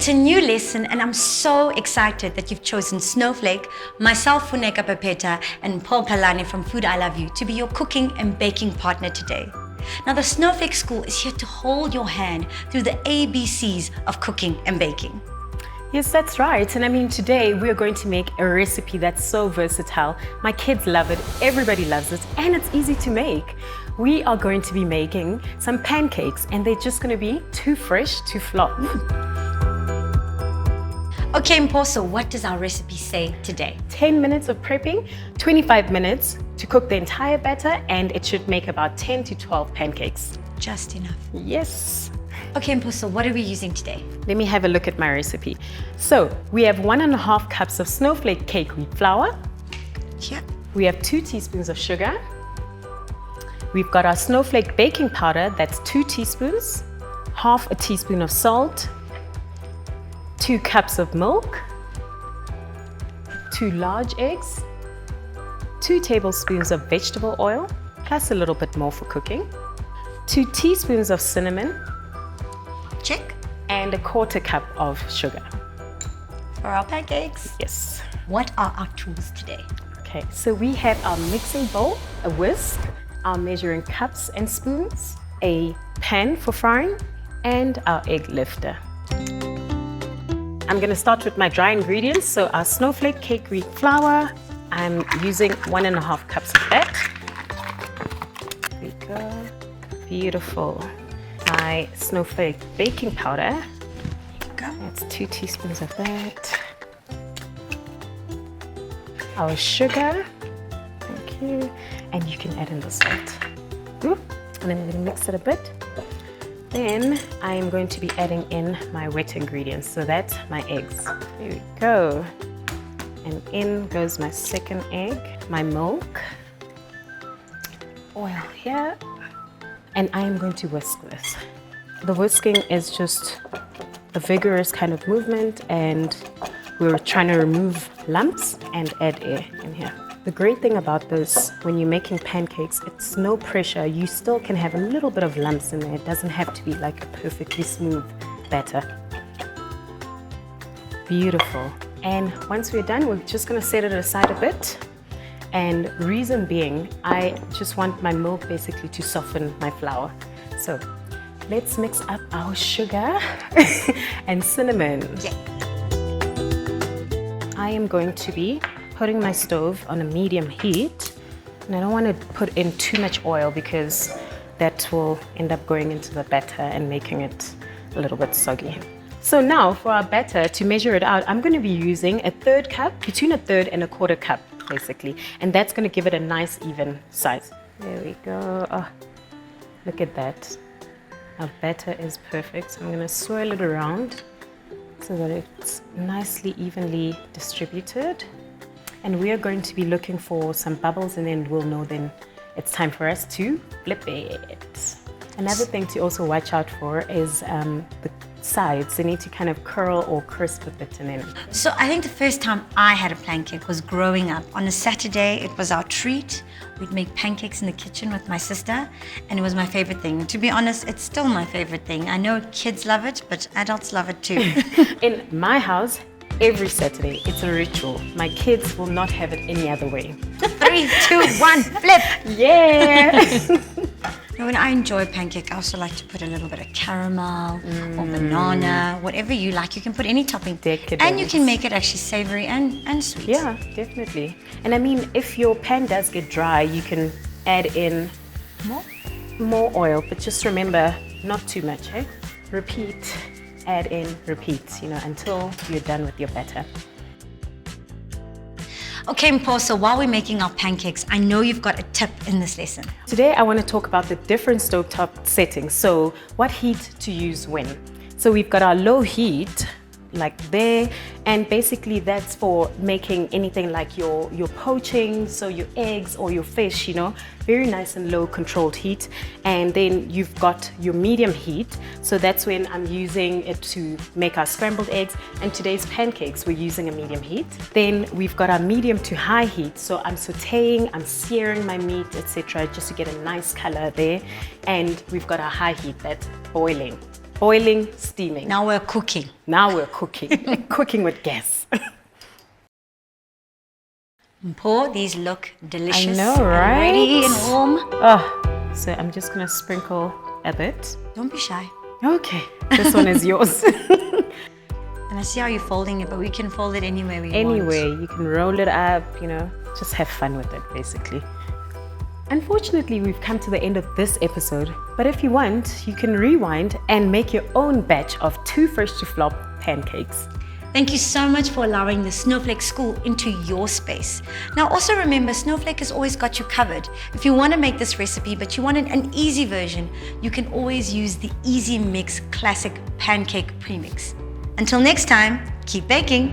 It's a new lesson and I'm so excited that you've chosen Snowflake, myself Funeka Pepeta and Paul Palani from Food I Love You to be your cooking and baking partner today. Now the Snowflake School is here to hold your hand through the ABCs of cooking and baking. Yes, that's right. And I mean, today we're going to make a recipe that's so versatile. My kids love it, everybody loves it, and it's easy to make. We are going to be making some pancakes and they're just going to be too fresh to flop. Okay, Mpo, so what does our recipe say today? 10 minutes of prepping, 25 minutes to cook the entire batter, and it should make about 10 to 12 pancakes. Just enough. Yes. Okay, Mpo, so what are we using today? Let me have a look at my recipe. So we have 1.5 cups of snowflake cake wheat flour. Yeah. We have 2 teaspoons of sugar. We've got our snowflake baking powder, that's 2 teaspoons, half a teaspoon of salt, 2 cups of milk, 2 large eggs, 2 tablespoons of vegetable oil, plus a little bit more for cooking, 2 teaspoons of cinnamon, Check. and 1/4 cup of sugar. For our pancakes. Yes. What are our tools today? Okay, so we have our mixing bowl, a whisk, our measuring cups and spoons, a pan for frying, and our egg lifter. I'm going to start with my dry ingredients. So our snowflake cake wheat flour, I'm using 1.5 cups of that. There we go. Beautiful. My snowflake baking powder, that's 2 teaspoons of that. Our sugar, thank you, and you can add in the salt. And then I'm going to mix it a bit. Then I am going to be adding in my wet ingredients, so that's my eggs. There we go. And in goes my second egg, my milk, oil here, and I am going to whisk this. The whisking is just a vigorous kind of movement, and we're trying to remove lumps and add air in here. The great thing about this, when you're making pancakes, it's no pressure. You still can have a little bit of lumps in there. It doesn't have to be like a perfectly smooth batter. Beautiful. And once we're done, we're just gonna set it aside a bit. And reason being, I just want my milk basically to soften my flour. So let's mix up our sugar and cinnamon. Yeah. I am going to be putting my stove on a medium heat, and I don't want to put in too much oil because that will end up going into the batter and making it a little bit soggy. So now for our batter, to measure it out, I'm going to be using a 1/3 cup, between a 1/3 and a 1/4 cup basically, and that's going to give it a nice even size. There we go. Oh, look at that. Our batter is perfect, so I'm going to swirl it around so that it's nicely evenly distributed. And we are going to be looking for some bubbles, and then we'll know then it's time for us to flip it. Another thing to also watch out for is the sides. They need to kind of curl or crisp a bit, and then. So I think the first time I had a pancake was growing up. On a Saturday, it was our treat. We'd make pancakes in the kitchen with my sister, and it was my favorite thing. To be honest, it's still my favorite thing. I know kids love it, but adults love it too. In my house, every Saturday, it's a ritual. My kids will not have it any other way. 3, 2, 1, flip! Yeah! Now, when I enjoy pancake, I also like to put a little bit of caramel or banana, whatever you like. You can put any topping. Decadence. And you can make it actually savory and sweet. Yeah, definitely. And I mean, if your pan does get dry, you can add in more oil, but just remember, not too much, eh? Repeat, add in, repeat, until you're done with your batter. Okay, Mpo, so while we're making our pancakes, I know you've got a tip in this lesson. Today, I want to talk about the different stovetop settings. So what heat to use when. So we've got our low heat, like there, and basically that's for making anything like your poaching, so your eggs or your fish, very nice and low controlled heat. And then you've got your medium heat, so that's when I'm using it to make our scrambled eggs, and today's pancakes we're using a medium heat. Then we've got our medium to high heat, so I'm sauteing, I'm searing my meat, etc., just to get a nice color there. And we've got our high heat, that's boiling. Boiling, steaming. Now we're cooking. Now we're cooking. Cooking with gas. Paul, these look delicious. I know, right? And ready and warm. Oh, so I'm just gonna sprinkle a bit. Don't be shy. Okay, this one is yours. And I see how you're folding it, but we can fold it any way we want. Anyway, you can roll it up, you know, just have fun with it, basically. Unfortunately, we've come to the end of this episode, but if you want, you can rewind and make your own batch of 2 fresh to flop pancakes. Thank you so much for allowing the Snowflake School into your space. Now also remember, Snowflake has always got you covered. If you want to make this recipe, but you want an easy version, you can always use the Easy Mix Classic Pancake Premix. Until next time, keep baking.